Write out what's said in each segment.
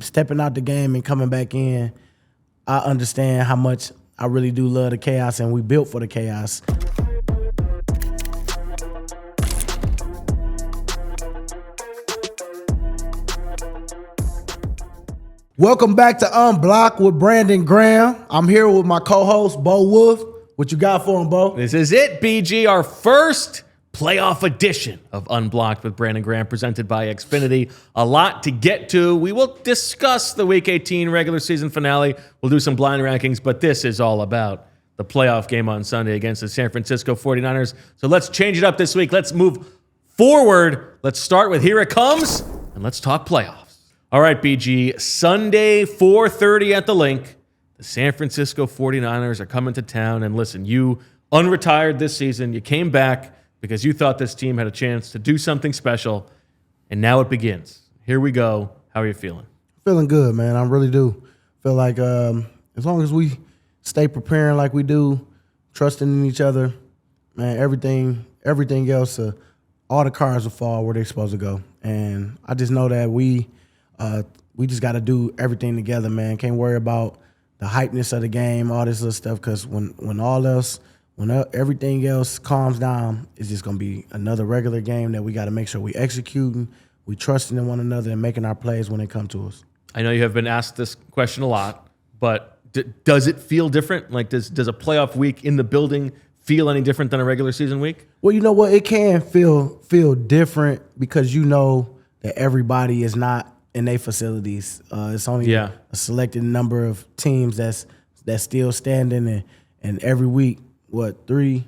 Stepping out the game and coming back in, I understand how much I really do love the chaos, and we built for the chaos. Welcome back to Unblocked with Brandon Graham. I'm here with my co-host, Bo Wolf. What you got for him, Bo? This is it, BG, our first playoff edition of Unblocked with Brandon Graham, presented by Xfinity. A lot to get to. We will discuss the Week 18 regular season finale. We'll do some blind rankings, but this is all about the playoff game on Sunday against the San Francisco 49ers. So let's change it up this week. Let's move forward. Let's start with Here It Comes, and let's talk playoffs. All right, BG, Sunday, 4:30 at the Link. The San Francisco 49ers are coming to town. And listen, you unretired this season. You came back because you thought this team had a chance to do something special, and now it begins. Here we go. How are you feeling? Feeling good, man. I really do. Feel like as long as we stay preparing like we do, trusting in each other, man, everything else, all the cards will fall where they're supposed to go. And I just know that we just got to do everything together, man. Can't worry about the hypeness of the game, all this other stuff, because when everything else calms down, it's just going to be another regular game that we got to make sure we executing, we trusting in one another, and making our plays when they come to us. I know you have been asked this question a lot, but does it feel different? Like, does a playoff week in the building feel any different than a regular season week? Well, you know what? It can feel different because you know that everybody is not in their facilities. It's only a selected number of teams that's still standing, and every week, three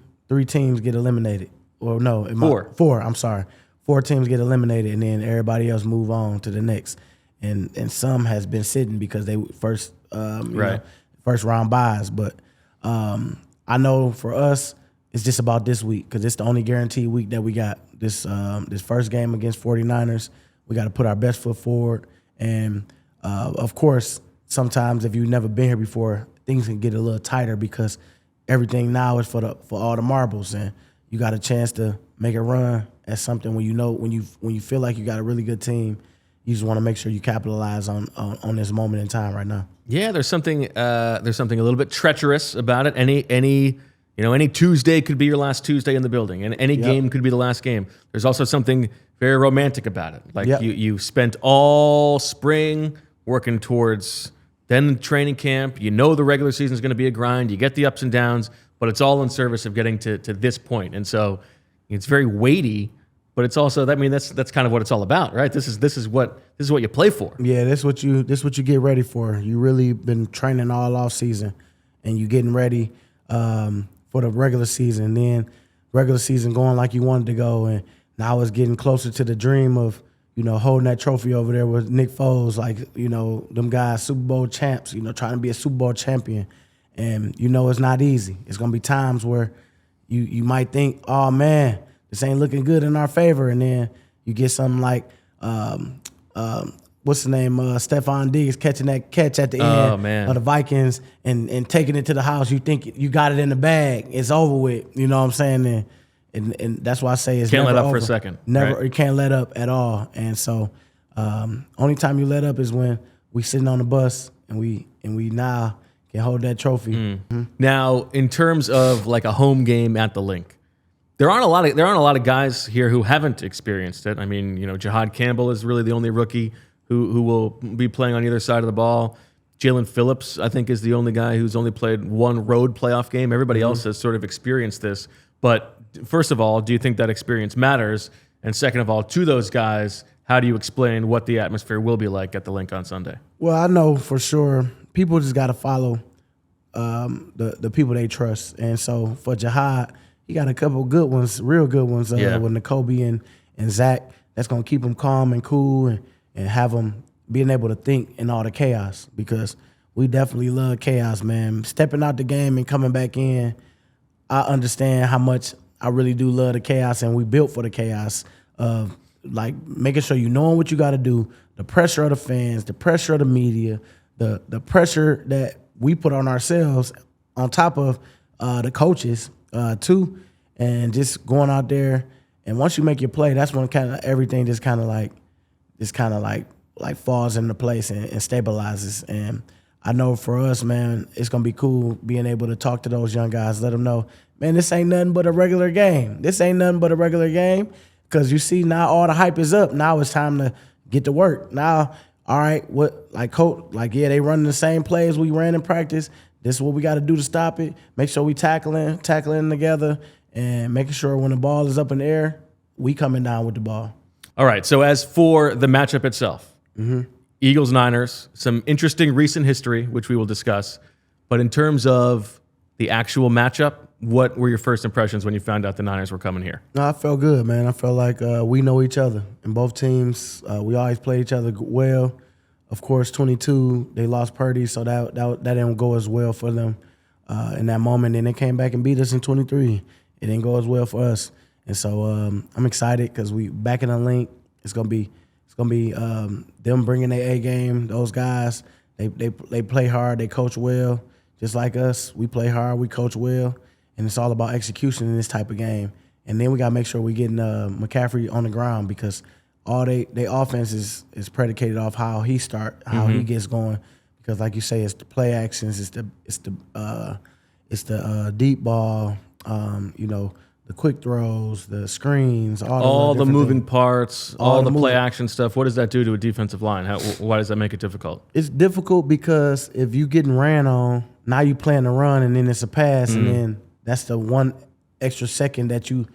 teams get eliminated. Or no, four. I'm sorry, 4 teams get eliminated, and then everybody else move on to the next. And some has been sitting because they first round buys. But I know for us, it's just about this week because it's the only guaranteed week that we got. This first game against 49ers, we got to put our best foot forward. And of course, sometimes if you've never been here before, things can get a little tighter because everything now is for all the marbles, and you got a chance to make a run at something when you feel like you got a really good team. You just want to make sure you capitalize on this moment in time right now. Yeah, there's something a little bit treacherous about it. Any Tuesday could be your last Tuesday in the building, and any game could be the last game. There's also something very romantic about it. Like you spent all spring working towards then training camp. You know the regular season is going to be a grind. You get the ups and downs, but it's all in service of getting to this point. And so it's very weighty, but it's also that's kind of what it's all about, right? This is what you play for. Yeah, this what you get ready for. You really been training all off season, and you getting ready for the regular season. And then regular season going like you wanted to go, and now it's getting closer to the dream of holding that trophy over there with Nick Foles, like them guys, Super Bowl champs. Trying to be a Super Bowl champion, and it's not easy. It's gonna be times where you might think, oh man, this ain't looking good in our favor, and then you get something like what's the name? Stephon Diggs catching that catch at the end of the Vikings and taking it to the house. You think you got it in the bag. It's over with. You know what I'm saying? And that's why I say it's can't never let up over. For a second. Never, right? You can't let up at all. And so, only time you let up is when we sitting on the bus and we now can hold that trophy. Mm-hmm. Now, in terms of like a home game at the Link, there aren't a lot of guys here who haven't experienced it. I mean, Jahad Campbell is really the only rookie who will be playing on either side of the ball. Jalen Phillips, I think, is the only guy who's only played one road playoff game. Everybody else has sort of experienced this. But first of all, do you think that experience matters? And second of all, to those guys, how do you explain what the atmosphere will be like at the Link on Sunday? Well, I know for sure people just got to follow the people they trust. And so for Jahad, he got a couple good ones, real good ones with Nakobe and Zach. That's going to keep him calm and cool and have him being able to think in all the chaos, because we definitely love chaos, man. Stepping out the game and coming back in, I understand how much I really do love the chaos, and we built for the chaos of like making sure knowing what you got to do, the pressure of the fans, the pressure of the media, the pressure that we put on ourselves on top of the coaches too, and just going out there. And once you make your play, that's when kind of everything just kind of like like falls into place and stabilizes. And I know for us, man, it's gonna be cool being able to talk to those young guys, let them know, man, this ain't nothing but a regular game. This ain't nothing but a regular game. Because you see now all the hype is up. Now it's time to get to work. Now, all right, yeah, they running the same plays we ran in practice. This is what we got to do to stop it. Make sure we tackling together, and making sure when the ball is up in the air, we coming down with the ball. All right, so as for the matchup itself, Eagles-Niners, some interesting recent history, which we will discuss. But in terms of the actual matchup, what were your first impressions when you found out the Niners were coming here? No, I felt good, man. I felt like we know each other. And both teams, we always play each other well. Of course, 22, they lost Purdy, so that didn't go as well for them in that moment. And they came back and beat us in 23. It didn't go as well for us. And so I'm excited because we back in the link. It's gonna be them bringing their A game. Those guys, they play hard, they coach well, just like us. We play hard, we coach well. And it's all about execution in this type of game. And then we got to make sure we're getting McCaffrey on the ground because all they offense is predicated off how he he gets going. Because like you say, it's the play actions, it's the deep ball, the quick throws, the screens, all the moving things. parts, all the play action stuff. What does that do to a defensive line? Why does that make it difficult? It's difficult because if you getting ran on, now you playing the run and then it's a pass and then that's the one extra second that you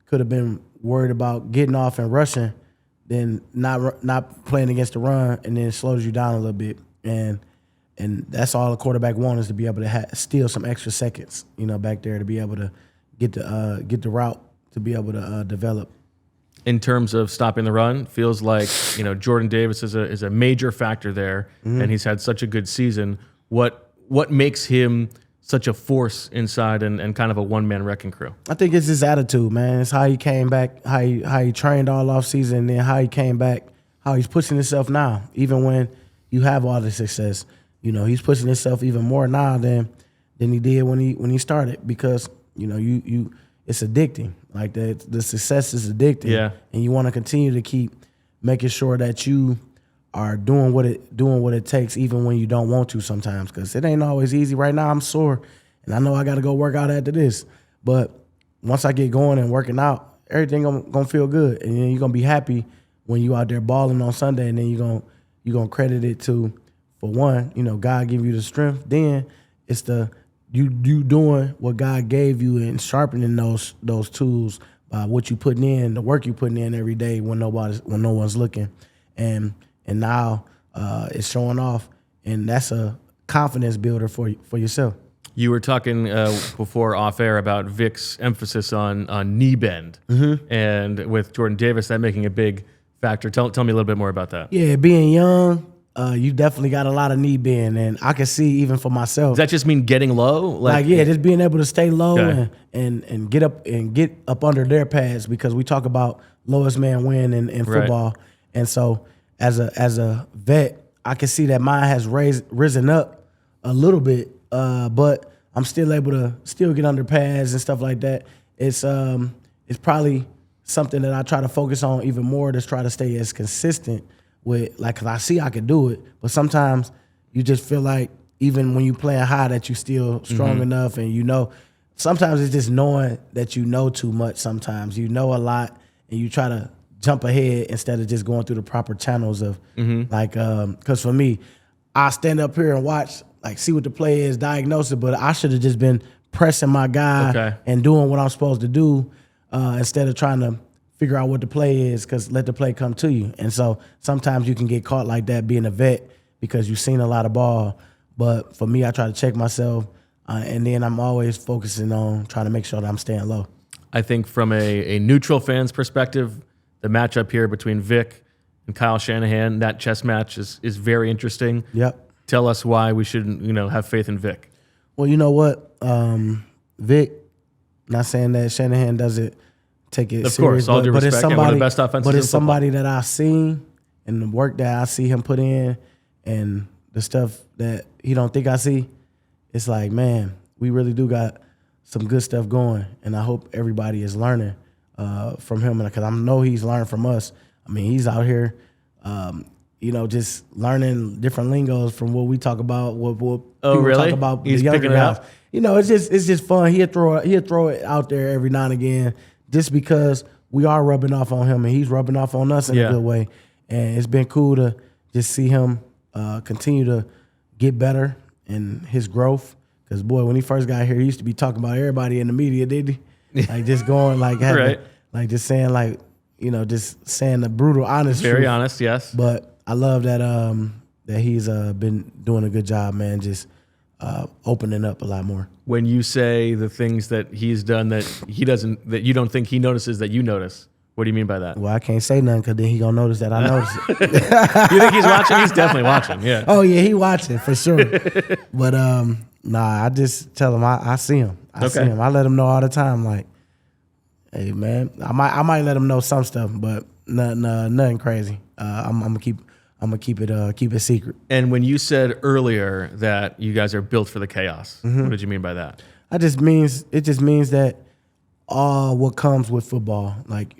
could have been worried about getting off and rushing, then not playing against the run, and then it slows you down a little bit. And that's all a quarterback wants is to be able to steal some extra seconds, back there to be able to get the route to be able to develop. In terms of stopping the run, feels like Jordan Davis is a major factor there, and he's had such a good season. What makes him such a force inside and kind of a one-man wrecking crew? I think it's his attitude, man. It's how he came back, how he trained all off season, and then how he came back, how he's pushing himself now. Even when you have all the success, he's pushing himself even more now than he did when he started because it's addicting. Like the success is addicting. Yeah. And you want to continue to keep making sure that you are doing what it takes, even when you don't want to sometimes, because it ain't always easy. Right now, I'm sore, and I know I got to go work out after this. But once I get going and working out, everything gonna feel good, and then you're gonna be happy when you out there balling on Sunday, and then you're gonna credit it to, for one, God give you the strength. Then it's you doing what God gave you and sharpening those tools by what you putting in, the work you putting in every day when no one's looking, and now it's showing off, and that's a confidence builder for yourself. You were talking before off air about Vic's emphasis on knee bend, and with Jordan Davis, that making a big factor. Tell me a little bit more about that. Yeah, being young, you definitely got a lot of knee bend, and I can see even for myself. Does that just mean getting low? Just being able to stay low Okay. and get up under their pads, because we talk about lowest man win in football, Right. And so as a vet, I can see that mine has risen up a little bit, but I'm still able to get under pads and stuff like that. It's probably something that I try to focus on even more, to try to stay as consistent with, because I see I can do it, but sometimes you just feel like even when you playing high that you still strong enough, and sometimes it's just knowing that you know too much. Sometimes you know a lot and you try to jump ahead instead of just going through the proper channels of because for me, I stand up here and watch, see what the play is, diagnose it, but I should have just been pressing my guy and doing what I'm supposed to do instead of trying to figure out what the play is, because let the play come to you. And so sometimes you can get caught like that being a vet because you've seen a lot of ball. But for me, I try to check myself, and then I'm always focusing on trying to make sure that I'm staying low. I think from a neutral fan's perspective, the matchup here between Vic and Kyle Shanahan, that chess match is very interesting. Yep. Tell us why we shouldn't, have faith in Vic. Well, you know what? Vic, not saying that Shanahan doesn't take it serious. Of course, all due respect, one of the best offenses but it's in football. somebody that I've seen and the work that I see him put in and the stuff that he don't think I see. It's like, man, we really do got some good stuff going, and I hope everybody is learning from him, because I know he's learning from us. I mean, he's out here just learning different lingos from what we talk about, what Oh, people really? talk about. He's the younger picking it guys. up? It's just fun. He'll throw it out there every now and again, just because we are rubbing off on him and he's rubbing off on us in a good way. And it's been cool to just see him continue to get better in his growth. Because boy, when he first got here, he used to be talking about everybody in the media, did he? Like just going like Right. like just saying like just saying the brutal, honest, Very truth. honest, yes. But I love that that he's been doing a good job, man. Just opening up a lot more. When you say the things that he's done that you don't think he notices that you notice, what do you mean by that? Well, I can't say nothing because then he gonna notice that I notice it. You think he's watching? He's definitely watching. Yeah. Oh yeah, he watching for sure. But I just tell him I see him. I see him. I let him know all the time. Like, hey man, I might let him know some stuff, but nothing crazy. I'm gonna keep it secret. And when you said earlier that you guys are built for the chaos, what did you mean by that? It just means that all what comes with football, like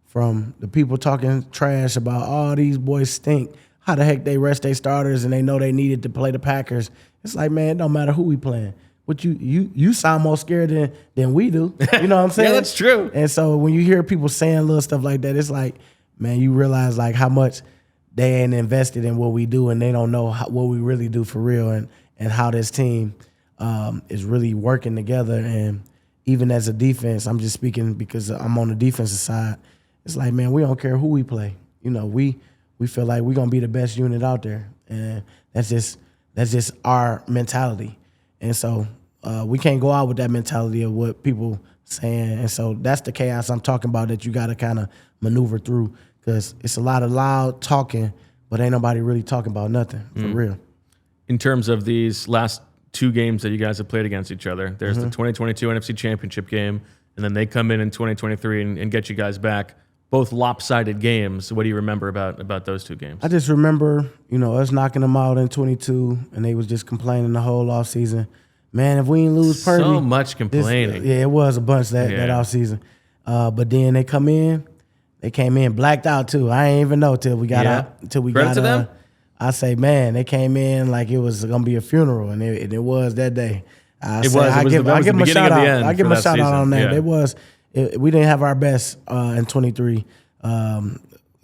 from the people talking trash about these boys stink. How the heck they rest their starters and they know they needed to play the Packers? It's like, man, it don't matter who we playing. What you sound more scared than we do. You know what I'm saying? Yeah, that's true. And so when you hear people saying little stuff like that, it's like, man, you realize like how much they ain't invested in what we do, and they don't know what we really do for real, and how this team is really working together. And even as a defense, I'm just speaking because I'm on the defensive side. It's like, man, we don't care who we play. We feel like we're gonna be the best unit out there, and that's just our mentality. And so we can't go out with that mentality of what people saying. And so that's the chaos I'm talking about that you got to kind of maneuver through, because it's a lot of loud talking, but ain't nobody really talking about nothing for real. In terms of these last two games that you guys have played against each other, there's the 2022 NFC Championship game, and then they come in 2023 and get you guys back. Both lopsided games. What do you remember about those two games? I just remember, us knocking them out in 22, and they was just complaining the whole offseason. Man, if we ain't lose Purdy. So much complaining. It was a bunch that offseason. But then they came in blacked out too. I ain't even know till we got out. Till we Credit got to them? I say, man, they came in like it was gonna be a funeral, and it was that day. I give them a shout out. I give them a shout out on that. Yeah. We didn't have our best in 23.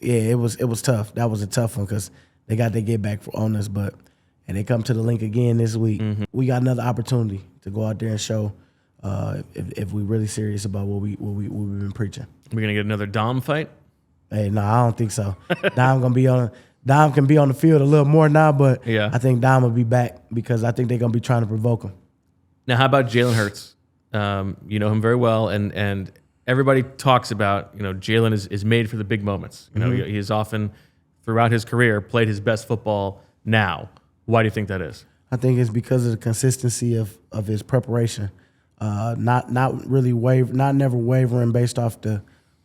It was tough. That was a tough one because they got their get back on us, and they come to the link again this week. We got another opportunity to go out there and show if we really serious about what we've been preaching. We're gonna get another Dom fight? Hey, no, I don't think so. Dom can be on the field a little more now, but I think Dom will be back because I think they're gonna be trying to provoke him. Now, how about Jalen Hurts? You know him very well, and everybody talks about, Jalen is made for the big moments. He has often, throughout his career, played his best football now. Why do you think that is? I think it's because of the consistency of his preparation. Not never wavering based off the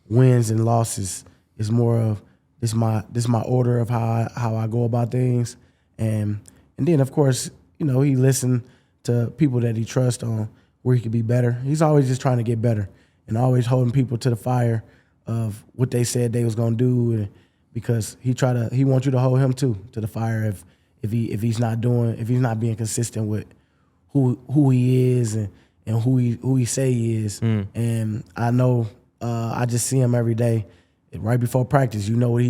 wins and losses. It's more of this my order of how I go about things, and then of course he listened to people that he trusts on where he could be better. He's always just trying to get better and always holding people to the fire of what they said they was gonna do, and because he wants you to hold him to the fire if he's not being consistent with who he is and who he say he is. And I know I just see him every day. Right before practice, you know where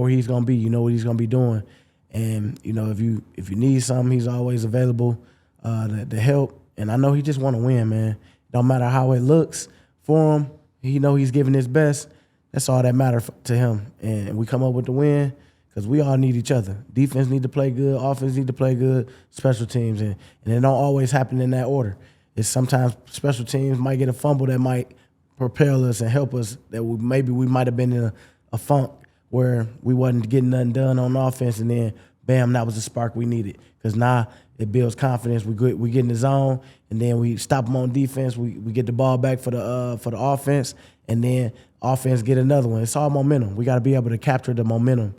he's gonna be, you know what he's gonna be doing. And if you need something, he's always available to help. And I know he just wanna win, man. Don't matter how it looks for him, he's giving his best. That's all that matters to him. And we come up with the win because we all need each other. Defense need to play good, offense need to play good, special teams, and it don't always happen in that order. It's sometimes special teams might get a fumble that might propel us and help us, that we might have been in a funk where we wasn't getting nothing done on offense, and then bam, that was the spark we needed. Because now it builds confidence. We get in the zone, and then we stop them on defense. We get the ball back for the offense, and then offense get another one. It's all momentum. We got to be able to capture the momentum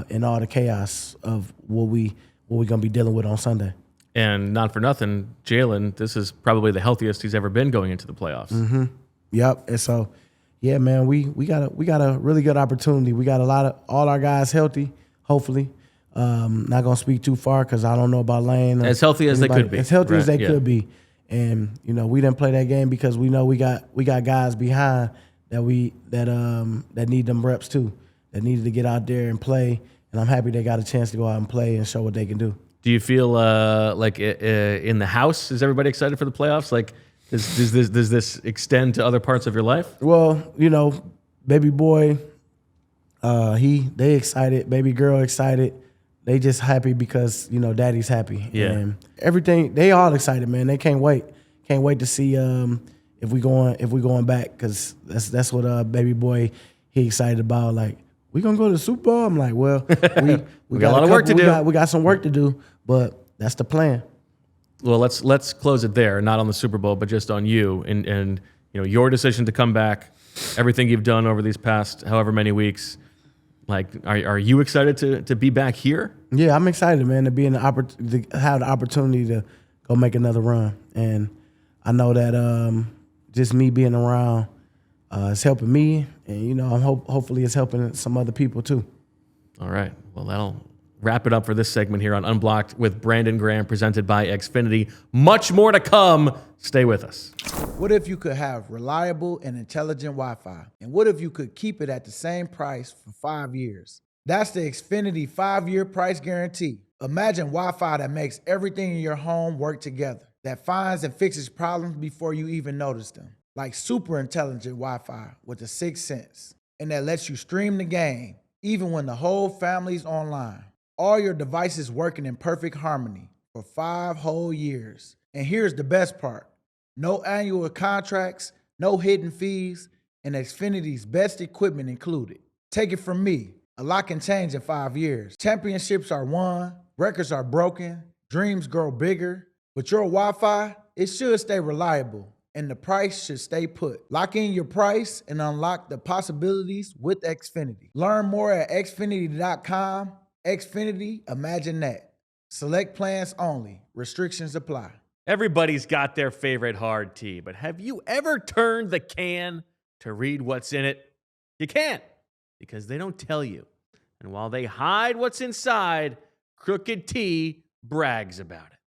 in all the chaos of what we're gonna be dealing with on Sunday. And not for nothing, Jalen, this is probably the healthiest he's ever been going into the playoffs. Yep. And so, yeah, man, we got a really good opportunity. We got all our guys healthy. hopefully. Not gonna speak too far because I don't know about Lane. As healthy as they could be. As healthy as they could be. And we didn't play that game because we know we got guys behind that need them reps too. That needed to get out there and play. And I'm happy they got a chance to go out and play and show what they can do. Do you feel like in the house, is everybody excited for the playoffs? Like, does this extend to other parts of your life? Well, baby boy, they excited. Baby girl excited. They just happy because daddy's happy. Yeah. And everything, they all excited, man. They can't wait. Can't wait to see if we going back because that's what baby boy he excited about. Like, we gonna go to the Super Bowl? I'm like, well, we got a lot of work to do. We got some work to do, but that's the plan. Well, let's close it there. Not on the Super Bowl, but just on you and your decision to come back. Everything you've done over these past however many weeks. Like, are you excited to be back here? Yeah, I'm excited, man, to to have the opportunity to go make another run, and I know that just me being around is helping me, and I'm hopefully it's helping some other people too. All right, well that'll wrap it up for this segment here on Unblocked with Brandon Graham, presented by Xfinity. Much more to come. Stay with us. What if you could have reliable and intelligent Wi-Fi? And what if you could keep it at the same price for 5 years? That's the Xfinity 5-year price guarantee. Imagine Wi-Fi that makes everything in your home work together, that finds and fixes problems before you even notice them. Like super intelligent Wi-Fi with the 6th sense, and that lets you stream the game, even when the whole family's online. All your devices working in perfect harmony for 5 whole years. And here's the best part. No annual contracts, no hidden fees, and Xfinity's best equipment included. Take it from me, a lot can change in 5 years. Championships are won, records are broken, dreams grow bigger, but your Wi-Fi, it should stay reliable, and the price should stay put. Lock in your price and unlock the possibilities with Xfinity. Learn more at xfinity.com. Xfinity, imagine that. Select plans only. Restrictions apply. Everybody's got their favorite hard tea, but have you ever turned the can to read what's in it? You can't, because they don't tell you. And while they hide what's inside, Crooked Tea brags about it.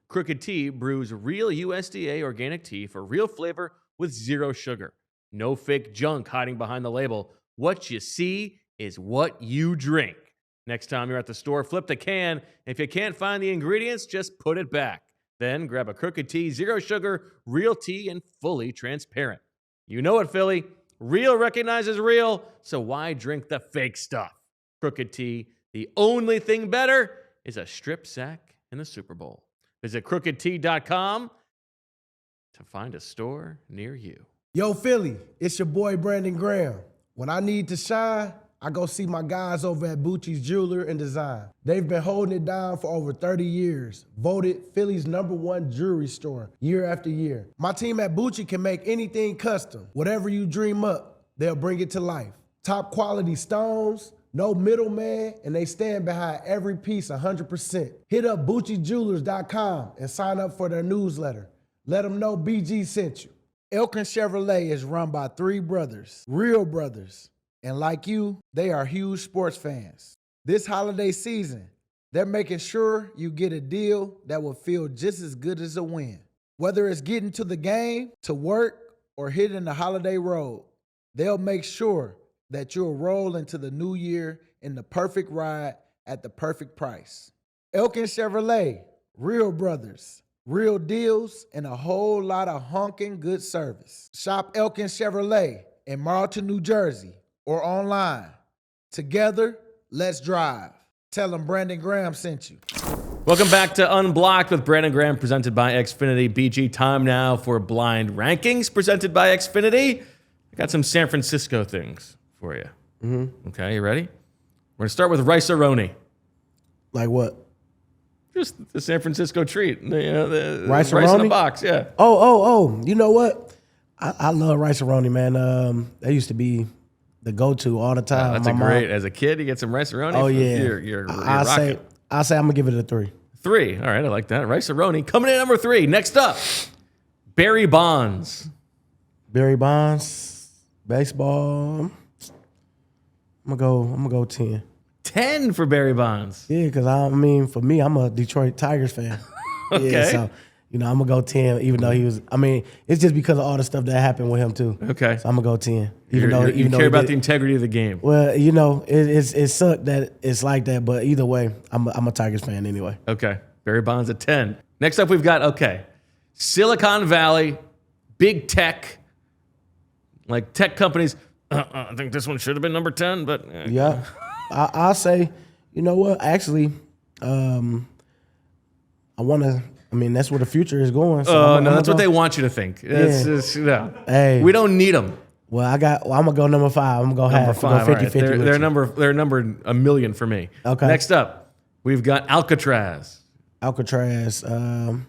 Crooked Tea brews real USDA organic tea for real flavor with 0 sugar. No fake junk hiding behind the label. What you see is what you drink. Next time you're at the store, flip the can. If you can't find the ingredients, just put it back. Then grab a Crooked Tea, 0 sugar, real tea, and fully transparent. You know it, Philly. Real recognizes real, so why drink the fake stuff? Crooked Tea, the only thing better is a strip sack in the Super Bowl. Visit crookedtea.com to find a store near you. Yo, Philly, it's your boy Brandon Graham. When I need to shine, I go see my guys over at Bucci's Jeweler and Design. They've been holding it down for over 30 years, voted Philly's #1 jewelry store year after year. My team at Bucci can make anything custom. Whatever you dream up, they'll bring it to life. Top quality stones, no middleman, and they stand behind every piece 100%. Hit up BucciJewelers.com and sign up for their newsletter. Let them know BG sent you. Elkins Chevrolet is run by 3 brothers, real brothers. And like you, they are huge sports fans. This holiday season, they're making sure you get a deal that will feel just as good as a win. Whether it's getting to the game, to work, or hitting the holiday road, they'll make sure that you'll roll into the new year in the perfect ride at the perfect price. Elkins Chevrolet, real brothers, real deals, and a whole lot of honking good service. Shop Elkins Chevrolet in Marlton, New Jersey, or online. Together, let's drive. Tell them Brandon Graham sent you. Welcome back to Unblocked with Brandon Graham, presented by Xfinity. BG, time now for blind rankings, presented by Xfinity. I got some San Francisco things for you. Mm-hmm. Okay, you ready? We're going to start with Rice-A-Roni. Like what? Just the San Francisco treat. The Rice in a box, yeah. Oh. You know what? I love Rice-A-Roni, man. That used to be the go-to all the time. That's great. As a kid, you get some Rice-A-Roni. Oh, yeah. You're rocking. I'll say I'm going to give it a 3. 3. All right, I like that. Rice-A-Roni. Coming in at number 3. Next up, Barry Bonds. Barry Bonds, baseball. I'm gonna go 10. 10 for Barry Bonds. Yeah, because I mean, for me, I'm a Detroit Tigers fan. Okay. Yeah, so, I'm going to go 10, even though he was, it's just because of all the stuff that happened with him, too. Okay. So I'm going to go 10. You care about the integrity of the game. Well, it sucked that it's like that, but either way, I'm a Tigers fan anyway. Okay. Barry Bonds at 10. Next up, we've got, Silicon Valley, big tech, like tech companies. I think this one should have been number 10, but. Yeah. I'll say, you know what? Actually, that's where the future is going. So that's what they want you to think. Hey. We don't need them. Well, I'm gonna go number 5. I'm gonna go Number half. 5. Go 50-50 right. with They're you. they're number $1 million for me. Okay. Next up, we've got Alcatraz. Alcatraz. I'm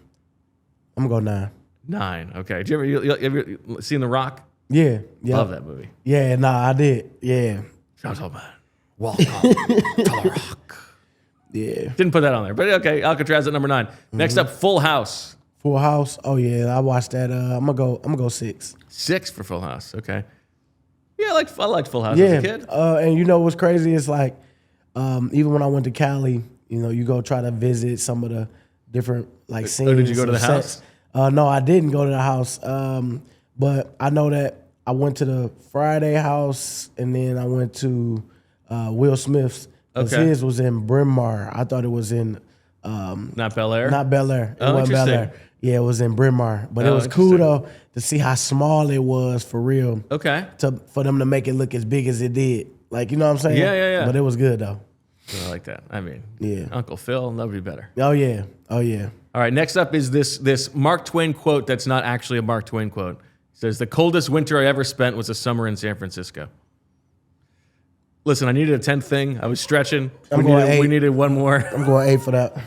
gonna go 9. 9. Okay. Did you ever seen The Rock? Yeah. Love that movie. Yeah. I did. Yeah. Gentlemen, welcome to The Rock. Yeah. Didn't put that on there, but okay. Alcatraz at number 9. Next up, Full House. Full House. Oh yeah, I watched that. I'm gonna go 6. 6 for Full House. Okay. Yeah, I liked Full House Yeah. as a kid. And what's crazy is like, even when I went to Cali, you go try to visit some of the different like scenes. Oh, did you go to the sets. house? No, I didn't go to the house. But I know that I went to the Friday house, and then I went to Will Smith's. Okay. His was in Bryn Mawr. I thought it was in Not Bel Air? not Bel Air. It Oh, wasn't Bel interesting. Air. Yeah, it was in Bryn Mawr. But it Oh, was cool interesting. though to see how small it was for real. Okay. For them to make it look as big as it did. Like, you know what I'm saying? Yeah. But it was good though. I like that. I mean, Yeah. Uncle Phil, nobody better. Oh yeah. Oh yeah. All right, next up is this Mark Twain quote that's not actually a Mark Twain quote. It says, "The coldest winter I ever spent was a summer in San Francisco." Listen, I needed a 10th thing. I was stretching. I'm going 8. We needed one more. I'm going 8 for that.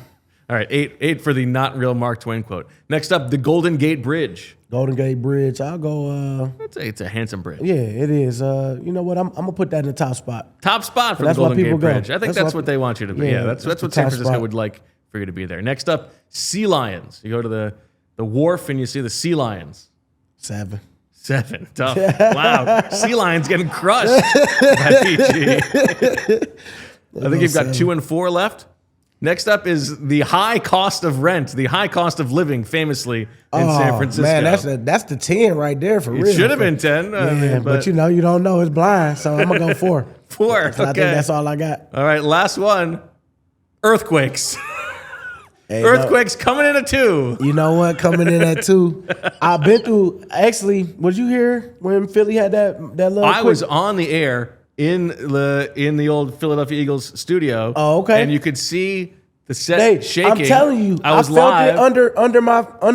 All right, 8 for the not real Mark Twain quote. Next up, the Golden Gate Bridge. Golden Gate Bridge. I'll go. It's a handsome bridge. Yeah, it is. You know what? I'm gonna put that in the top spot. Top spot for the That's why Golden Gate people go. Bridge. I think that's what they want you to be. Yeah, that's that's what the San top Francisco spot. would like for you to be there. Next up, sea lions. You go to the wharf and you see the sea lions. 7. 7. Tough. Wow. Sea lions getting crushed by PG. I think you've got 7. 2 and 4 left. Next up is the high cost of rent, the high cost of living, famously in San Francisco. Man, that's the 10 right there for real. It should have been 10. Yeah, but you don't know. It's blind. So I'm going to go 4. 4. I think that's all I got. All right, last one. Earthquakes. Hey, Earthquakes coming in at 2. You know what? Coming in at 2. I've been through, actually, was you here when Philly had that little I was quick- on the air in the old Philadelphia Eagles studio. Oh, okay. And you could see the set shaking. I'm telling you, I was felt live. it under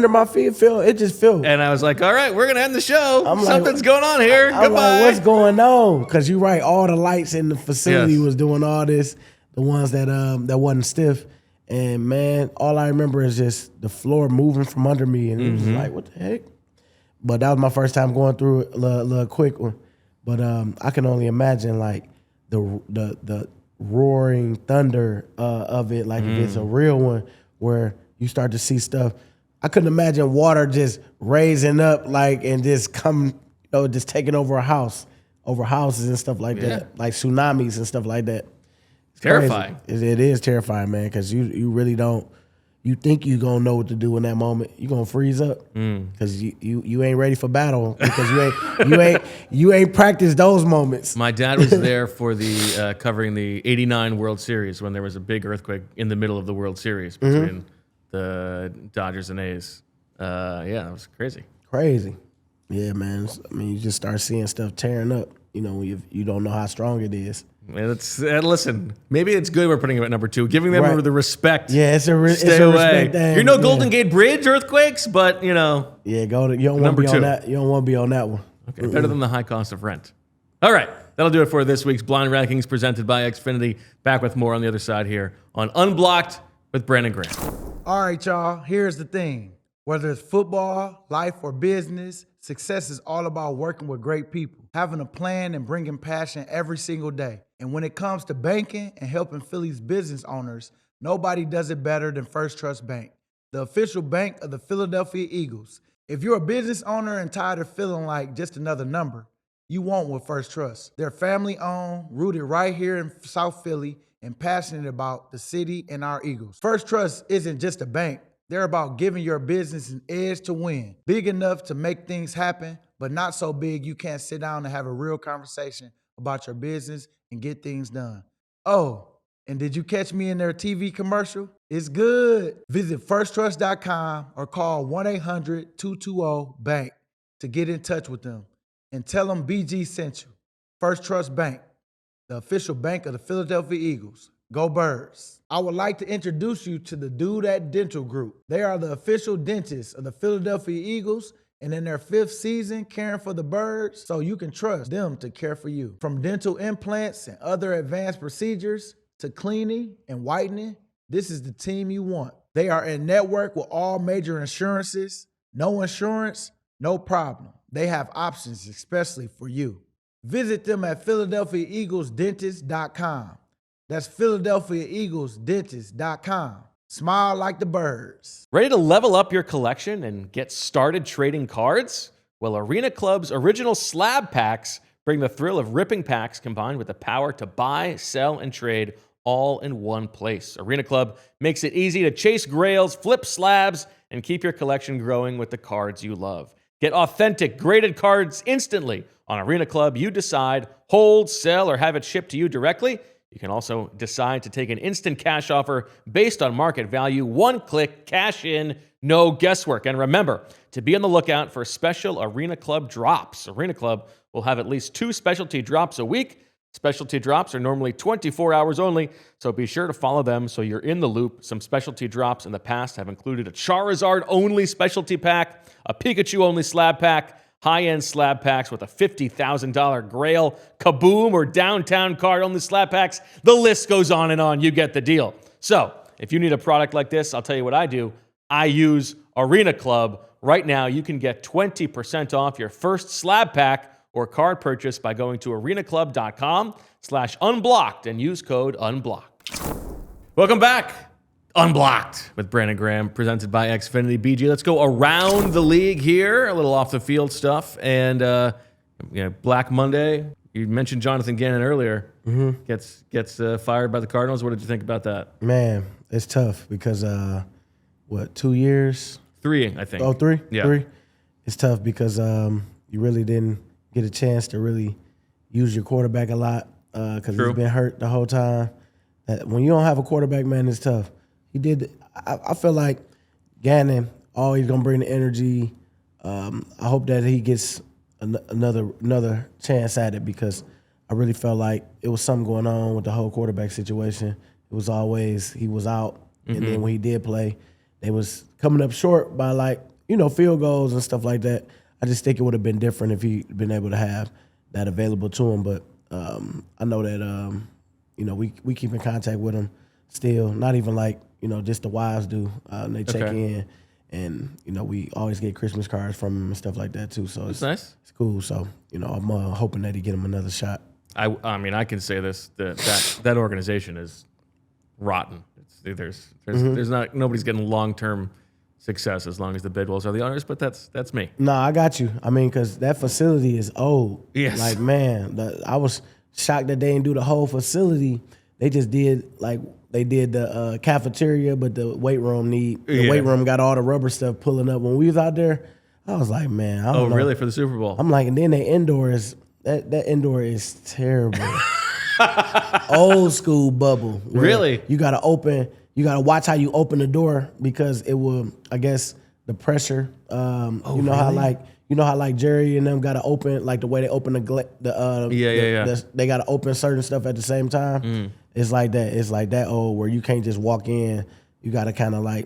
my feet. It just felt. And I was like, all right, we're going to end the show. I'm like, Something's going on here. I'm Goodbye. like, what's going on? Because you're right. All the lights in the facility Yes. was doing all this. The ones that wasn't stiff. And man, all I remember is just the floor moving from under me. And it was like, what the heck? But that was my first time going through it, a little quick one. But I can only imagine like the roaring thunder of it, like if it's a real one, where you start to see stuff. I couldn't imagine water just raising up like and just just taking over houses and stuff like that, like tsunamis and stuff like that. It's Terrifying. crazy. It is terrifying, man, because you really don't. You think you gonna know what to do in that moment. You gonna freeze up because you ain't ready for battle because you ain't practiced those moments. My dad was there for the covering the '89 World Series when there was a big earthquake in the middle of the World Series between the Dodgers and A's. Yeah, it was crazy. Crazy, yeah, man. You just start seeing stuff tearing up. When you don't know how strong it is. Listen, maybe it's good we're putting him at number 2, giving them Right. the respect. Yeah, it's a Stay away. respect thing. You're no yeah. Golden Gate Bridge earthquakes, but Yeah, go to. You don't want Number to be 2. on that. You don't want to be on that one. Okay, better than the high cost of rent. All right, that'll do it for this week's Blind Rankings presented by Xfinity. Back with more on the other side here on Unblocked with Brandon Graham. All right, y'all, here's the thing. Whether it's football, life, or business, success is all about working with great people, having a plan and bringing passion every single day. And when it comes to banking and helping Philly's business owners, nobody does it better than Firstrust Bank, the official bank of the Philadelphia Eagles. If you're a business owner and tired of feeling like just another number, you won't with Firstrust. They're family-owned, rooted right here in South Philly, and passionate about the city and our Eagles. Firstrust isn't just a bank. They're about giving your business an edge to win. Big enough to make things happen, but not so big you can't sit down and have a real conversation about your business and get things done. Oh, and did you catch me in their TV commercial? It's good. Visit firstrust.com or call 1-800-220-BANK to get in touch with them and tell them BG sent you. Firstrust Bank, the official bank of the Philadelphia Eagles. Go Birds. I would like to introduce you to the Dude at Dental Group. They are the official dentists of the Philadelphia Eagles and in their 5th season caring for the birds, so you can trust them to care for you. From dental implants and other advanced procedures to cleaning and whitening, this is the team you want. They are in network with all major insurances. No insurance, no problem. They have options especially for you. Visit them at PhiladelphiaEaglesDentist.com. That's PhiladelphiaEaglesDentist.com. Smile like the birds. Ready to level up your collection and get started trading cards? Well, Arena Club's original slab packs bring the thrill of ripping packs combined with the power to buy, sell, and trade all in one place. Arena Club makes it easy to chase grails, flip slabs, and keep your collection growing with the cards you love. Get authentic, graded cards instantly on Arena Club. You decide, hold, sell, or have it shipped to you directly. You can also decide to take an instant cash offer based on market value. One click, cash in, no guesswork. And remember to be on the lookout for special Arena Club drops. Arena Club will have at least 2 specialty drops a week. Specialty drops are normally 24 hours only, so be sure to follow them so you're in the loop. Some specialty drops in the past have included a Charizard-only specialty pack, a Pikachu-only slab pack, high-end slab packs with a $50,000 Grail, Kaboom, or Downtown card-only slab packs. The list goes on and on. You get the deal. So if you need a product like this, I'll tell you what I do. I use Arena Club. Right now, you can get 20% off your first slab pack or card purchase by going to arenaclub.com/unblocked and use code unblocked. Welcome back. Unblocked with Brandon Graham, presented by Xfinity. BG, let's go around the league here, a little off the field stuff. And Black Monday, you mentioned Jonathan Gannon earlier, gets fired by the Cardinals. What did you think about that? Man, it's tough because, 2 years? 3, I think. Oh, 3? Yeah. 3? It's tough because you really didn't get a chance to really use your quarterback a lot because he's been hurt the whole time. When you don't have a quarterback, man, it's tough. He did. I feel like Gannon always gonna bring the energy. I hope that he gets another chance at it because I really felt like it was something going on with the whole quarterback situation. It was always he was out, and then when he did play, they was coming up short by field goals and stuff like that. I just think it would have been different if he'd been able to have that available to him. But I know that we keep in contact with him still. Not even just the wives do. They check in, and we always get Christmas cards from him and stuff like that too. So it's nice. It's cool. So I'm hoping that he get him another shot. I mean, I can say this: that organization is rotten. There's nobody's getting long-term success as long as the Bidwells are the owners, but that's me. No, I got you. I mean, because that facility is old. Yes. Like, man, I was shocked that they didn't do the whole facility. They just did the cafeteria, but the weight room weight room got all the rubber stuff pulling up. When we was out there, I was like, man, I don't know. Really, for the Super Bowl? I'm like, and then the indoor is that indoor is terrible. Old school bubble. Really? You gotta watch how you open the door because it will, I guess, the pressure. How Jerry and them gotta open, like the way they open they gotta open certain stuff at the same time. It's like that. It's like that old where you can't just walk in. You gotta kind of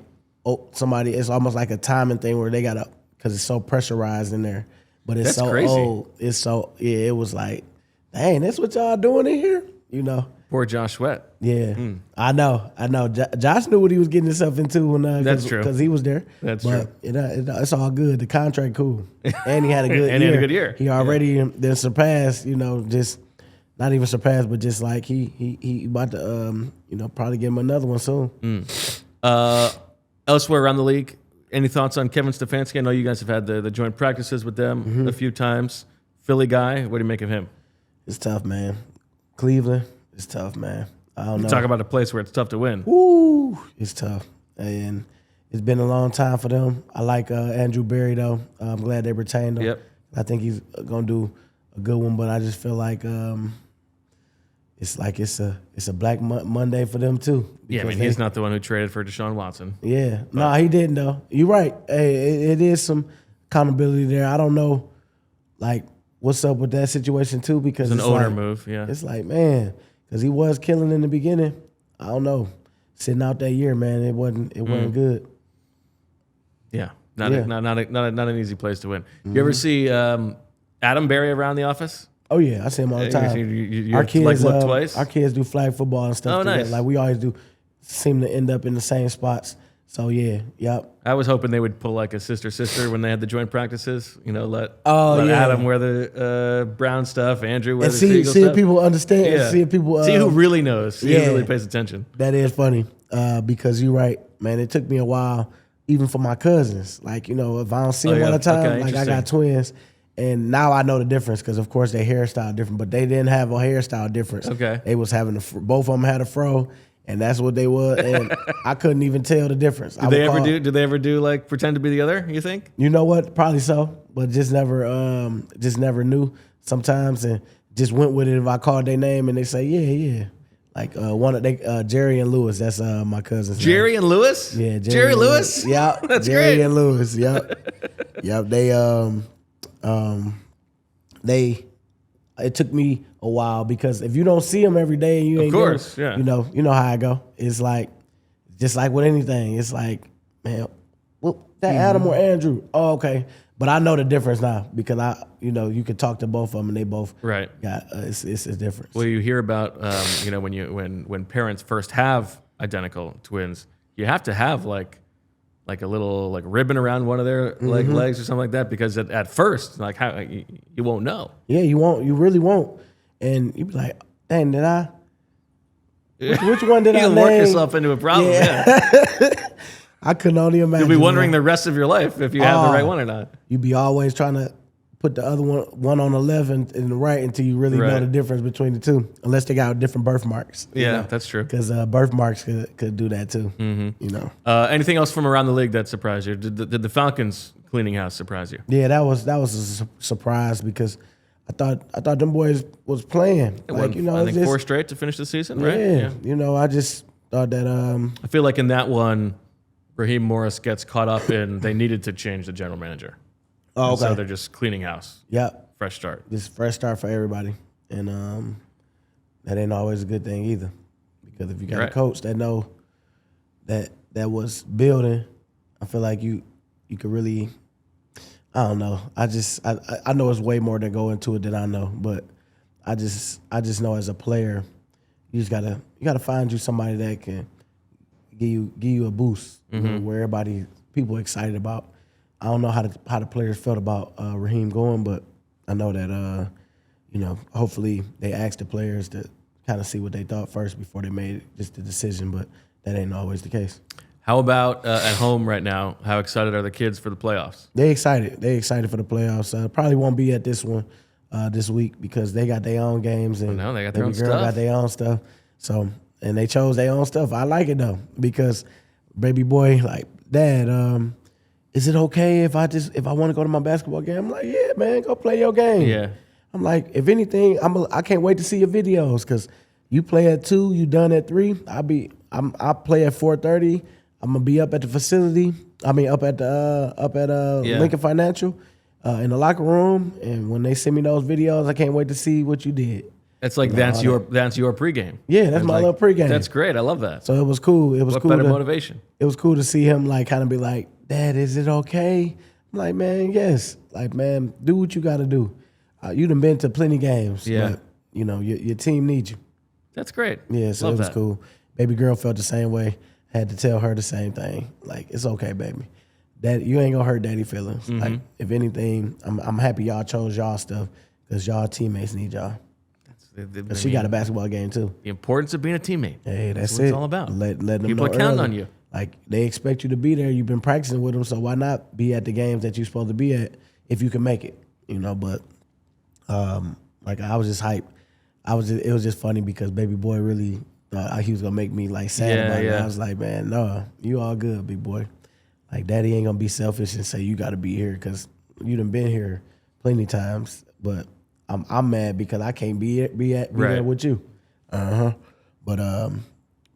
somebody. It's almost like a timing thing where they gotta, because it's so pressurized in there. But it's so crazy. old. It's so it was like, dang, that's what y'all doing in here? Poor Josh Sweat. Yeah, I know. Josh knew what he was getting himself into when that's true, because he was there. That's true. It's all good. The contract cool, and he had a good and year. He had a good year. He already then surpassed. Just not even surpassed, but just like he about to probably give him another one soon. Elsewhere around the league, any thoughts on Kevin Stefanski? I know you guys have had the joint practices with them a few times. Philly guy, what do you make of him? It's tough, man. Cleveland, it's tough, man. I don't know. Talk about a place where it's tough to win. Woo, it's tough, and it's been a long time for them. I like Andrew Berry though. I'm glad they retained him. Yep. I think he's gonna do a good one, but I just feel like it's a Black Monday for them too. Yeah, I mean, he's not the one who traded for Deshaun Watson. Yeah, no, he didn't though. You're right. Hey, it is some accountability there. I don't know, like what's up with that situation too, because It's an owner like, move. Yeah, it's like, man, because he was killing in the beginning. I don't know, sitting out that year, man, it wasn't good. yeah, not an easy place to win. You ever see Adam Berry around the office? Oh yeah, I see him all the time. You Our kids like look twice. Our kids do flag football and stuff. Oh, together. nice. Like we always do, seem to end up in the same spots. So yeah, yep. I was hoping they would pull like a sister when they had the joint practices. You know, let yeah. Adam wear the brown stuff, Andrew wear And the see Seagull if stuff. people understand. Yeah. See if people see who really knows. See who really pays attention. That is funny because you're right, man. It took me a while, even for my cousins. Like if I don't see them all the time, like I got twins. And now I know the difference because, of course, their hairstyle different, but they didn't have a hairstyle difference. Okay. They was having both of them had a fro, and that's what they was, and I couldn't even tell the difference. Did they ever do like pretend to be the other? You think? You know what? Probably so, but just never knew sometimes, and just went with it if I called their name and they say yeah. Like one of Jerry and Lewis. That's my cousin's Jerry name. and Lewis. Yeah, Jerry Lewis. Yeah, That's Jerry great. and Lewis. Yep, yep. It took me a while because if you don't see them every day, you ain't. Of course, yeah. You know how I go. It's like, just like with anything. It's like, man, well, that Adam or Andrew. Oh, okay. But I know the difference now because you could talk to both of them and they both Right. got it's a difference. Well, you hear about when parents first have identical twins, you have to have like a little like ribbon around one of their legs or something like that because at first like how you won't know. Yeah, you won't. You really won't. And you be like, dang, did I? Which one did I You'll name? work yourself into a problem. Yeah. I couldn't only imagine. You'll be wondering the rest of your life if you have the right one or not. You'd be always trying to put the other one on the left and the right until you really know the difference between the two, unless they got different birthmarks. Yeah, that's true. Because birthmarks could do that too. Mm-hmm. Anything else from around the league that surprised you? Did the Falcons cleaning house surprise you? Yeah, that was a surprise because I thought them boys was playing. I think 4 straight to finish the season, right? Yeah. I just thought that. I feel like in that one, Raheem Morris gets caught up in they needed to change the general manager. Oh, okay. So they're just cleaning house. Yep. Fresh start. Just fresh start for everybody. And that ain't always a good thing either. Because if you got a coach that know that was building, I feel like you could really, I don't know. I know it's way more that go into it than I know, but I just know as a player, you gotta find you somebody that can give you a boost, where people excited about. I don't know how the players felt about Raheem going, but I know that hopefully they asked the players to kind of see what they thought first before they made just the decision, but that ain't always the case. How about at home right now? How excited are the kids for the playoffs? They excited. They excited for the playoffs. Probably won't be at this one this week because they got their own games and they got their own stuff. Got their own stuff. So and they chose their own stuff. I like it though because baby boy like, Dad, is it okay if I want to go to my basketball game? I'm like, yeah, man, go play your game. Yeah. I'm like, if anything, I can't wait to see your videos because you play at 2, you done at 3. I play at 4:30. I'm gonna be up at the facility. I mean, up at Lincoln Financial, in the locker room. And when they send me those videos, I can't wait to see what you did. It's like that's your pregame. Yeah, that's my little pregame. That's great. I love that. So it was cool. It was What cool. better motivation? It was cool to see him like kind of be like, Dad, is it okay? I'm like, man, yes. Like, man, do what you got to do. You done been to plenty games. Yeah. But, your team needs you. That's great. Yeah, so love it was that. cool. Baby girl felt the same way. Had to tell her the same thing. Like, it's okay, baby. That you ain't gonna hurt daddy feelings. Mm-hmm. Like, if anything, I'm happy y'all chose y'all stuff because y'all teammates need y'all. She got a basketball game too. The importance of being a teammate. Hey, that's what it. it's all about. Let them People know are counting early. on you. Like, they expect you to be there. You've been practicing with them, so why not be at the games that you're supposed to be at if you can make it? But like I was just hyped. It was just funny because baby boy really thought he was gonna make me like sad about it. I was like, man, no, you all good, big boy. Like, Daddy ain't gonna be selfish and say you got to be here because you done been here plenty times. But I'm mad because I can't be there with you. But I'm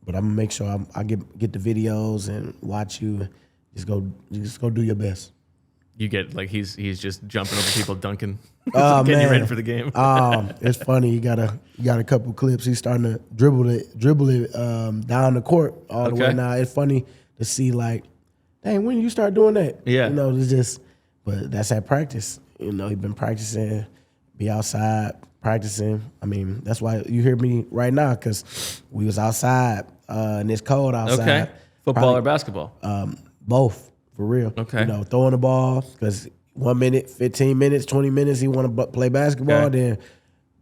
gonna make sure I get the videos and watch you. Just go do your best. You get like he's just jumping over people, dunking, Oh, getting man. you ready for the game. It's funny. You got a couple clips. He's starting to dribble it down the court all the way now. It's funny to see like, dang, when you start doing that? Yeah. You know, it's just, but that's at practice. You know, he's been practicing, be outside practicing. I mean, that's why you hear me right now because we was outside and it's cold outside. Okay. Football or basketball? Both, for real. Okay. You know, throwing the ball because 1 minute, 15 minutes, 20 minutes, he want to play basketball. Okay. Then,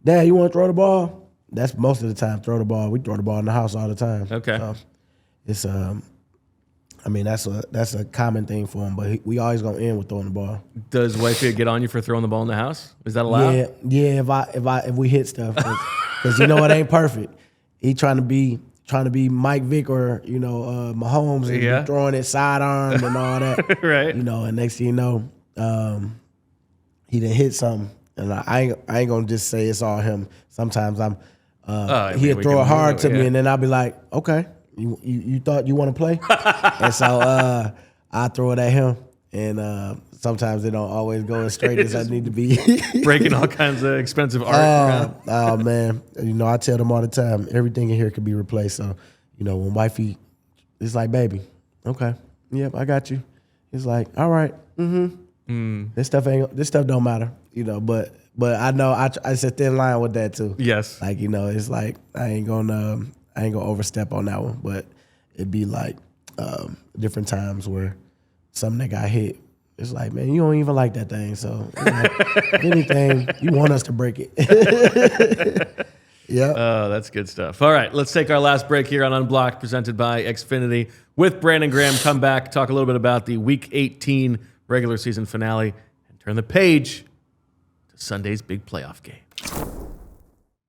Dad, you want to throw the ball? That's most of the time, throw the ball. We throw the ball in the house all the time. Okay. So it's, I mean, that's a common ththing for him, but we always going to end with throwing the ball. Does wifey get on you for throwing the ball in the house? Is that allowed? Yeah, if we hit stuff. Because you know it ain't perfect. He trying to be Mike Vick or, you know, Mahomes and be throwing it sidearm and all that. Right. You know, and next thing you know, he done hit something. And I ain't gonna just say it's all him. Sometimes he'll throw it hard to me and then I'll be like, okay, you thought you want to play? And so I throw it at him. And sometimes it don't always go as straight as I need to be. Breaking all kinds of expensive art. Oh, man. You know, I tell them all the time, everything in here could be replaced. So, you know, when wifey, it's like, baby, okay, yep, I got you. It's like, all right, This stuff don't matter, you know, but I know it's a thin line with that too. Yes. Like, you know, it's like, I ain't gonna overstep on that one, but it'd be like different times where something that got hit, it's like, man, you don't even like that thing. So, you know, if anything, you want us to break it. Yeah. Oh, that's good stuff. All right, let's take our last break here on Unblocked, presented by Xfinity. With Brandon Graham, come back, talk a little bit about the Week 18 regular season finale, and turn the page to Sunday's big playoff game.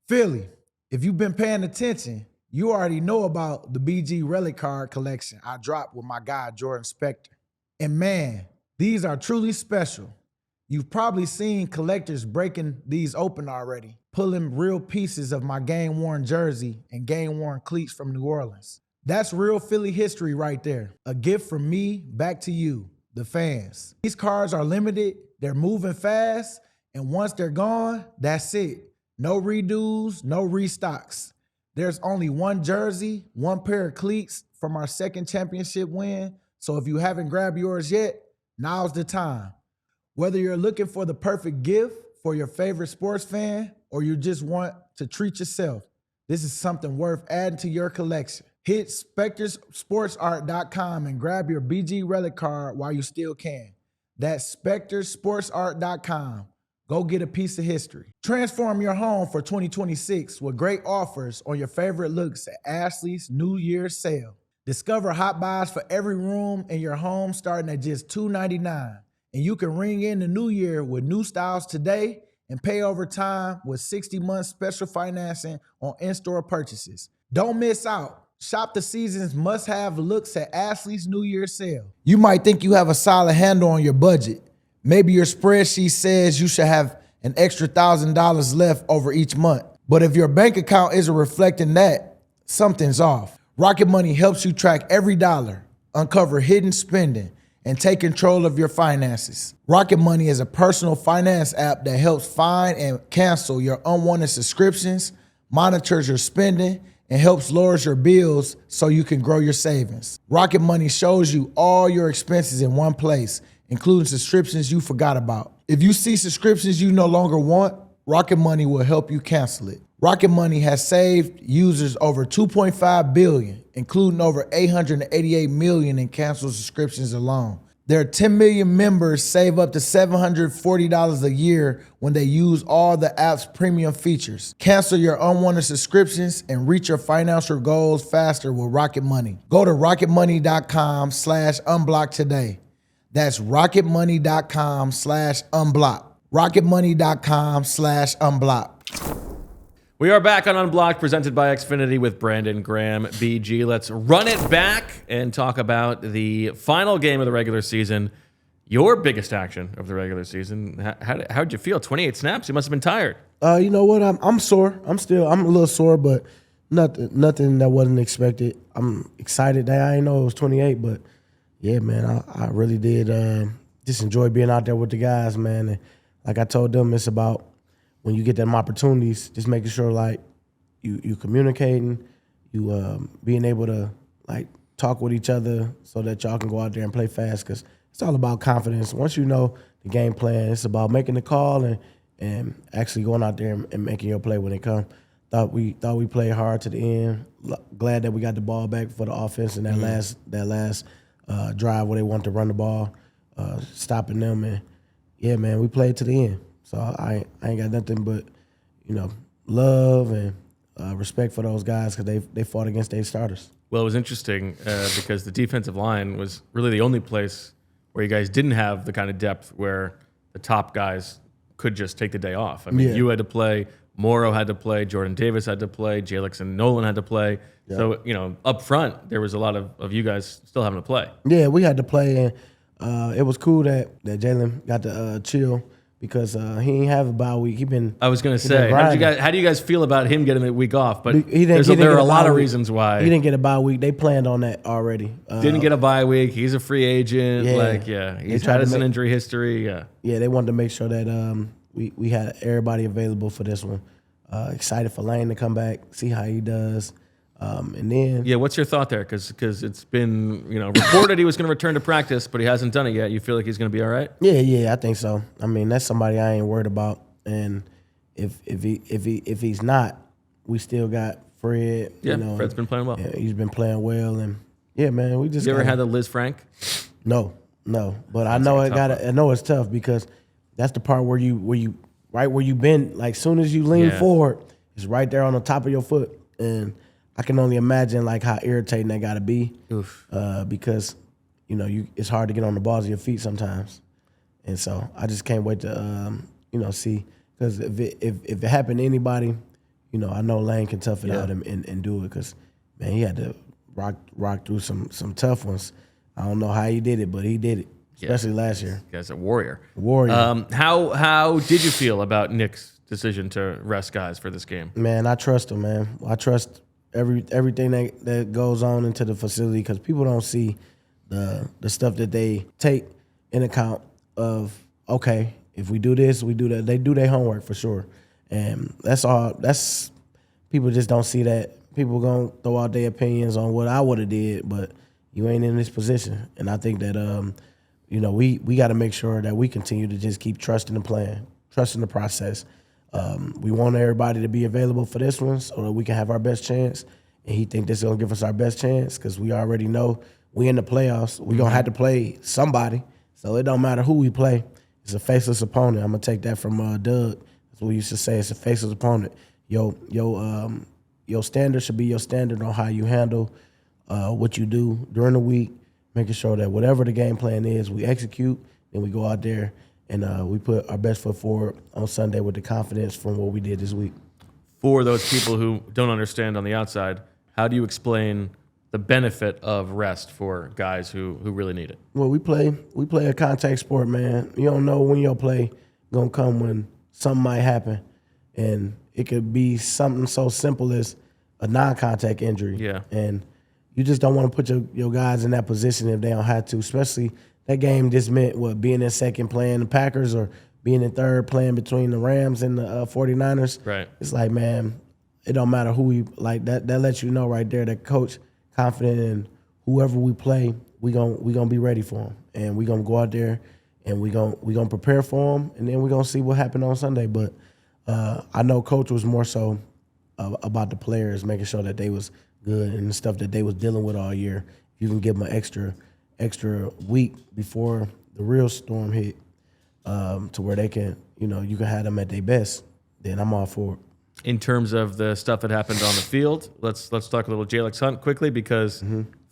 Philly, if you've been paying attention, you already know about the BG Relic Card collection I dropped with my guy, Jordan Spector. And man, these are truly special. You've probably seen collectors breaking these open already, pulling real pieces of my game-worn jersey and game-worn cleats from New Orleans. That's real Philly history right there. A gift from me back to you, the fans. These cards are limited, they're moving fast, and once they're gone, that's it. No redos, no restocks. There's only one jersey, one pair of cleats from our second championship win, so if you haven't grabbed yours yet, now's the time. Whether you're looking for the perfect gift for your favorite sports fan or you just want to treat yourself, this is something worth adding to your collection. Hit SpectorSportsArt.com and grab your BG Relic card while you still can. That's SpectorSportsArt.com. Go get a piece of history. Transform your home for 2026 with great offers on your favorite looks at Ashley's New Year's sale. Discover hot buys for every room in your home starting at just $299. And you can ring in the new year with new styles today and pay over time with 60 months special financing on in-store purchases. Don't miss out. Shop the season's must-have looks at Ashley's New Year's sale. You might think you have a solid handle on your budget. Maybe your spreadsheet says you should have an extra $1,000 left over each month. But if your bank account isn't reflecting that, something's off. Rocket Money helps you track every dollar, uncover hidden spending, and take control of your finances. Rocket Money is a personal finance app that helps find and cancel your unwanted subscriptions, monitors your spending, and helps lower your bills so you can grow your savings. Rocket Money shows you all your expenses in one place, including subscriptions you forgot about. If you see subscriptions you no longer want, Rocket Money will help you cancel it. Rocket Money has saved users over $2.5 billion, including over $888 million in canceled subscriptions alone. Their 10 million members save up to $740 a year when they use all the app's premium features. Cancel your unwanted subscriptions and reach your financial goals faster with Rocket Money. Go to rocketmoney.com/unblock today. That's rocketmoney.com/unblock. rocketmoney.com/unblock. We are back on Unblocked, presented by Xfinity with Brandon Graham, BG. Let's run it back and talk about the final game of the regular season, your biggest action of the regular season. How'd you feel? 28 snaps? You must have been tired. You know what? I'm sore. I'm a little sore, but nothing that wasn't expected. I'm excited that I didn't know it was 28, but yeah, man, I really did just enjoy being out there with the guys, man. And like I told them, it's about when you get them opportunities, just making sure like you communicating, you being able to like talk with each other so that y'all can go out there and play fast, because it's all about confidence. Once you know the game plan, it's about making the call and actually going out there and making your play when it comes. Thought we played hard to the end. Glad that we got the ball back for the offense in that last drive where they wanted to run the ball, stopping them. And yeah, man, we played to the end. So I ain't got nothing but, love and respect for those guys, because they fought against their starters. Well, it was interesting because the defensive line was really the only place where you guys didn't have the kind of depth where the top guys could just take the day off. I mean, you had to play, Morrow had to play, Jordan Davis had to play, Jalix and Nolan had to play. Yeah. So, up front, there was a lot of you guys still having to play. Yeah, we had to play, and it was cool that Jalen got to chill, because he didn't have a bye week. I was going to say, how do you guys feel about him getting a week off? But there are a lot of reasons why. He didn't get a bye week. They planned on that already. Didn't get a bye week. He's a free agent. He's had an injury history. Yeah, they wanted to make sure that we had everybody available for this one. Excited for Lane to come back, see how he does. And then, what's your thought there? Because it's been reported he was going to return to practice, but he hasn't done it yet. You feel like he's going to be all right? Yeah, I think so. I mean, that's somebody I ain't worried about. And if he's not, we still got Fred. Yeah, Fred's been playing well. Yeah, he's been playing well, and yeah, man, we just. You ever had the Liz Frank? No, but I know I know it's tough, because that's the part where you right where you bend. Like, soon as you lean forward, it's right there on the top of your foot, and I can only imagine like how irritating that got to be, because it's hard to get on the balls of your feet sometimes, and so I just can't wait to see, because if it happened to anybody, I know Lane can tough it out and do it, because man, he had to rock through some tough ones. I don't know how he did it, but he did it, especially last year. Guy's a warrior. How did you feel about Nick's decision to rest guys for this game? Man, I trust him, man. I trust everything that goes on into the facility, because people don't see the stuff that they take in account of, okay, if we do this, we do that. They do their homework for sure. And that's people just don't see that. People gonna throw out their opinions on what I would have did, but you ain't in this position. And I think that we got to make sure that we continue to just keep trusting the plan, trusting the process. We want everybody to be available for this one so that we can have our best chance. And he think this is going to give us our best chance, because we already know we in the playoffs. We're going to have to play somebody. So it don't matter who we play. It's a faceless opponent. I'm going to take that from Doug. That's what we used to say. It's a faceless opponent. Your standard should be your standard on how you handle what you do during the week, making sure that whatever the game plan is, we execute, and we go out there and we put our best foot forward on Sunday with the confidence from what we did this week. For those people who don't understand on the outside, how do you explain the benefit of rest for guys who really need it? Well, we play a contact sport, man. You don't know when your play gonna come, when something might happen, and it could be something so simple as a non-contact injury. Yeah, and you just don't want to put your guys in that position if they don't have to, especially. That game just meant being in second playing the Packers, or being in third playing between the Rams and the 49ers. Right. It's like, man, it don't matter who we like. That lets you know right there that coach confident in whoever we play, we gonna be ready for them, and we gonna go out there and we gonna prepare for them, and then we gonna see what happened on Sunday. But I know coach was more so about the players, making sure that they was good and the stuff that they was dealing with all year. You can give them an extra week before the real storm hit, to where they can, you can have them at their best, then I'm all for it. In terms of the stuff that happened on the field, let's talk a little Jalix Hunt quickly, because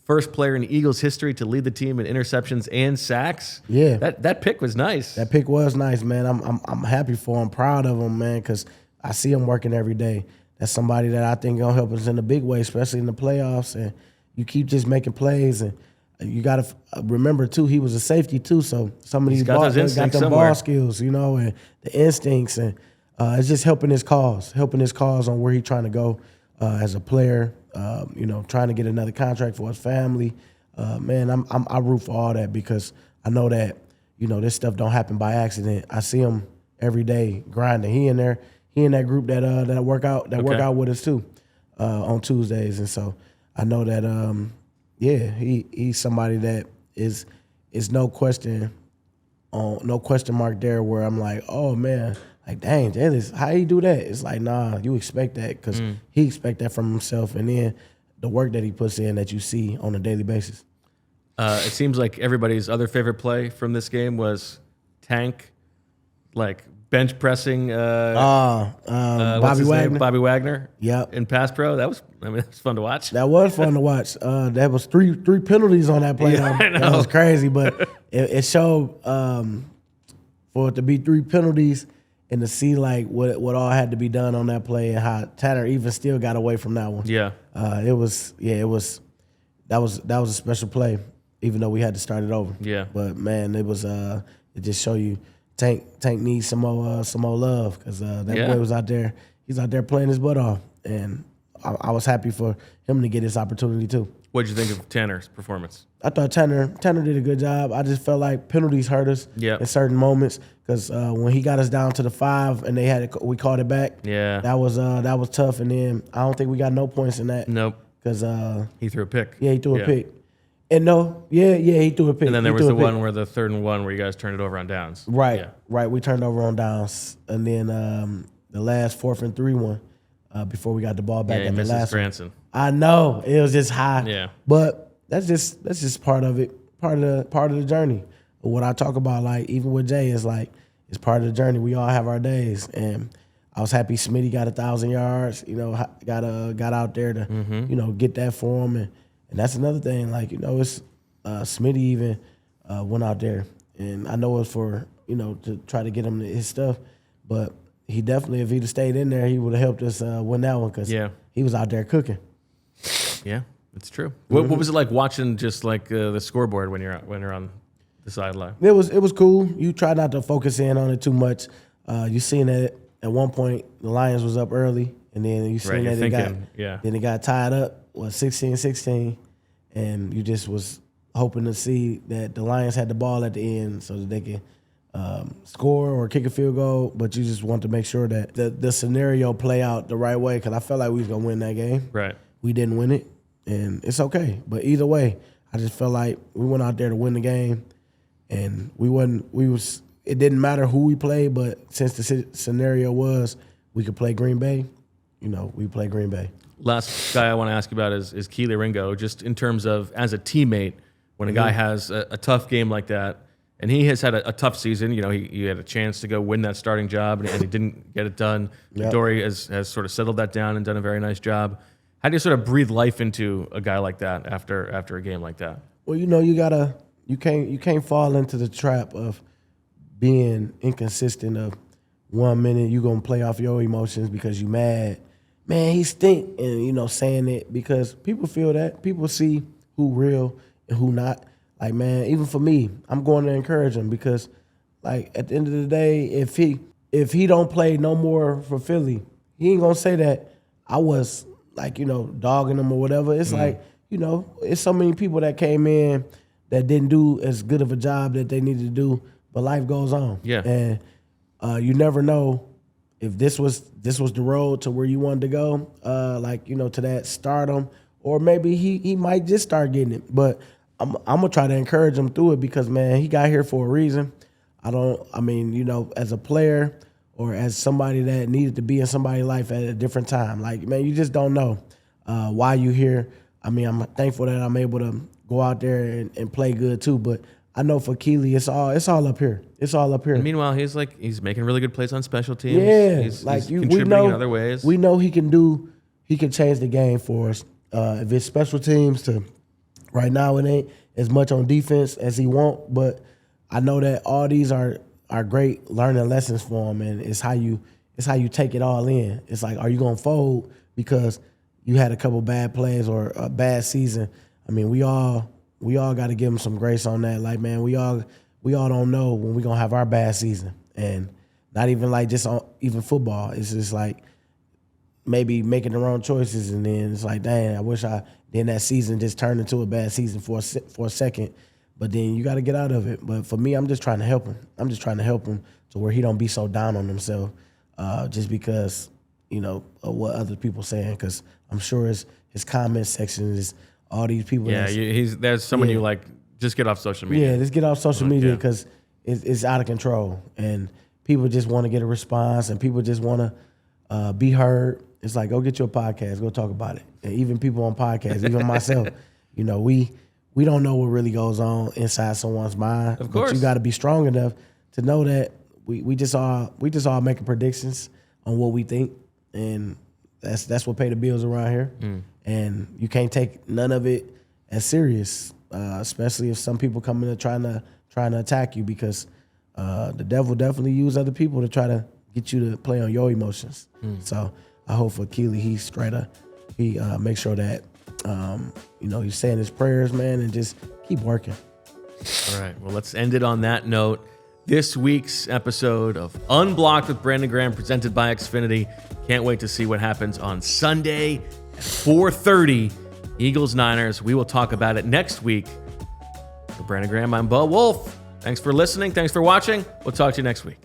first player in Eagles history to lead the team in interceptions and sacks. Yeah, that pick was nice. That pick was nice, man. I'm happy for him, proud of him, man, because I see him working every day. that's somebody that I think gonna help us in a big way, especially in the playoffs. And you keep just making plays, and you got to remember too, he was a safety too. So some of these got them ball skills, and the instincts, and it's just helping his cause on where he's trying to go as a player. Trying to get another contract for his family. Man, I root for all that because I know that this stuff don't happen by accident. I see him every day grinding. He in that group that work out with us too on Tuesdays, and so I know that he's somebody that is no question mark there where I'm like, oh man, like dang, how he do that? It's like, nah, you expect that because he expect that from himself, and then the work that he puts in that you see on a daily basis. It seems like everybody's other favorite play from this game was Tank, like bench pressing Bobby Wagner. Bobby Wagner. Yep. In pass pro. That was fun to watch. That was fun to watch. That was three penalties on that play. Yeah, I know. That was crazy, but it showed for it to be 3 penalties and to see like what all had to be done on that play and how Tanner even still got away from that one. Yeah. That was a special play, even though we had to start it over. Yeah. But man, it was it just show you Tank needs some more love because that boy was out there. He's out there playing his butt off, and I was happy for him to get this opportunity too. What did you think of Tanner's performance? I thought Tanner did a good job. I just felt like penalties hurt us in certain moments because when he got us down to the 5 and we called it back. Yeah, that was tough. And then I don't think we got no points in that. Nope. Because he threw a pick. Yeah, he threw a pick. And he threw a pick. And then there was the one where the 3rd and 1 where you guys turned it over on downs. Right, right. We turned over on downs, and then the last 4th and 3 one before we got the ball back at the last Granson. one. I know it was just high. Yeah, but that's just part of it, part of the journey. But what I talk about, like even with Jay, is like it's part of the journey. We all have our days, and I was happy Smitty got 1,000 yards. Got out there to get that for him, and that's another thing. Like it's Smitty even went out there, and I know it was for to try to get him his stuff, but he definitely, if he'd have stayed in there, he would have helped us win that one because he was out there cooking. Yeah, it's true. What was it like watching just like the scoreboard when you're on the sideline? It was cool. You try not to focus in on it too much. You seen that at one point the Lions was up early, and then you seen that it got tied up 16-16, and you just was hoping to see that the Lions had the ball at the end so that they can score or kick a field goal, but you just want to make sure that the scenario play out the right way because I felt like we was going to win that game. Right. We didn't win it, and it's okay. But either way, I just felt like we went out there to win the game, and it didn't matter who we played, but since the scenario was we could play Green Bay, we play Green Bay. Last guy I want to ask you about is Keely Ringo, just in terms of as a teammate, when a guy has a tough game like that, and he has had a tough season. He had a chance to go win that starting job, and he didn't get it done. Yep. Dory has sort of settled that down and done a very nice job. How do you sort of breathe life into a guy like that after a game like that? Well, you can't fall into the trap of being inconsistent. Of 1 minute you gonna play off your emotions because you mad, man. He stink, and saying it because people feel that. People see who real and who not. Like, man, even for me, I'm going to encourage him because, like, at the end of the day, if he don't play no more for Philly, he ain't gonna say that I was like, dogging him or whatever. It's like, it's so many people that came in that didn't do as good of a job that they needed to do, but life goes on. Yeah. And you never know if this was the road to where you wanted to go, to that stardom, or maybe he might just start getting it. But I'm gonna try to encourage him through it because, man, he got here for a reason. As a player or as somebody that needed to be in somebody's life at a different time, like, man, you just don't know why you here. I'm thankful that I'm able to go out there and play good too. But I know for Keely, it's all up here. It's all up here. And meanwhile, he's making really good plays on special teams. Yeah, he's contributing in other ways. We know he can change the game for us. If it's special teams to. Right now, it ain't as much on defense as he want, but I know that all these are great learning lessons for him, and it's how you it's how you take it all in. It's like, are you gonna fold because you had a couple bad plays or a bad season? I mean, we all got to give them some grace on that. Like, man, we all don't know when we're gonna have our bad season, and not even like just on even football. It's just like maybe making the wrong choices, and then it's like, dang, I wish then that season just turned into a bad season for a second. But then you got to get out of it. But for me, I'm just trying to help him. I'm just trying to help him to where he don't be so down on himself just because, of what other people saying. Because I'm sure his comment section is all these people. Yeah, there's someone you like, just get off social media. Yeah, just get off social media because it's out of control. And people just want to get a response, and people just want to be heard. It's like, go get your podcast, go talk about it. And even people on podcasts, even myself, we don't know what really goes on inside someone's mind. Of course. But you got to be strong enough to know that we just all making predictions on what we think, and that's what pay the bills around here. And you can't take none of it as serious, especially if some people come in trying to attack you, because the devil definitely use other people to try to get you to play on your emotions. So I hope for Keely, he makes sure that he's saying his prayers, man, and just keep working. All right. Well, let's end it on that note. This week's episode of Unblocked with Brandon Graham, presented by Xfinity. Can't wait to see what happens on Sunday at 4:30. Eagles-Niners. We will talk about it next week. For Brandon Graham, I'm Bo Wolf. Thanks for listening. Thanks for watching. We'll talk to you next week.